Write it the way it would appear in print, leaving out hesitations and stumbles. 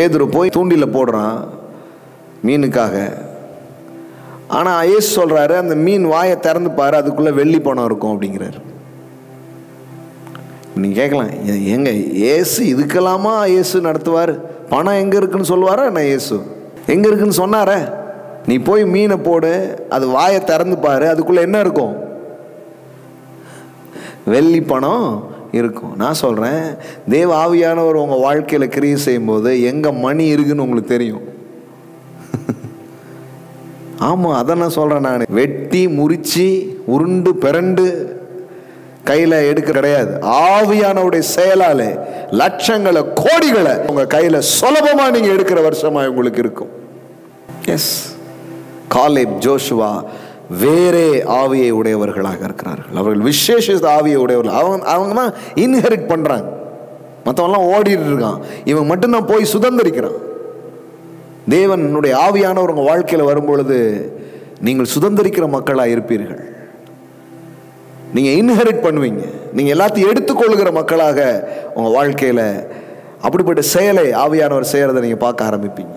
பேதுரு போய் தூண்டில போடுறான் மீனுக்காக. ஆனால் இயேசு சொல்கிறாரு, அந்த மீன் வாயை திறந்து பாரு, அதுக்குள்ளே வெள்ளி பணம் இருக்கும் அப்படிங்கிறாரு. நீங்கள் கேட்கலாம், எங்க இயேசு இதுக்கெல்லாமா இயேசு நடத்துவார்? பணம் எங்கே இருக்குன்னு சொல்லுவாரா? நான் இயேசு எங்கே இருக்குன்னு சொன்னார? நீ போய் மீனை போடு, அது வாயை திறந்து பாரு, அதுக்குள்ளே என்ன இருக்கும்? வெள்ளி பணம் இருக்கும். நான் சொல்கிறேன், தேவ ஆவியானவர் உங்கள் வாழ்க்கையில் கிரியை செய்யும்போது எங்கே மணி இருக்குன்னு உங்களுக்கு தெரியும். ஆமாம், அதை நான் சொல்கிறேன். நான் வெட்டி முறிச்சு உருண்டு பிறண்டு கையில் எடுக்க கிடையாது. ஆவியானவருடைய செயலாலே லட்சங்களை கோடிகளை உங்கள் கையில் சுலபமாக நீங்கள் எடுக்கிற வருஷமாக உங்களுக்கு இருக்கும். எஸ், காலேப், ஜோஷுவா வேறே ஆவியை உடையவர்களாக இருக்கிறார்கள். அவர்கள் விசேஷ ஆவியை உடையவர்கள். அவங்க தான் இன்ஹெரிட் பண்ணுறாங்க. மற்றவங்களாம் ஓடிட்டு இருக்கான், இவன் மட்டும்தான் போய் சுதந்திரிக்கிறான். தேவனுடைய ஆவியானவர் உங்கள் வாழ்க்கையில் வரும்பொழுது நீங்கள் சுதந்திரிக்கிற மக்களாக இருப்பீர்கள். நீங்கள் இன்ஹெரிட் பண்ணுவீங்க. நீங்கள் எல்லாத்தையும் எடுத்துக்கொள்கிற மக்களாக உங்கள் வாழ்க்கையில் அப்படிப்பட்ட செயலை ஆவியானவர் செய்கிறத நீங்கள் பார்க்க ஆரம்பிப்பீங்க.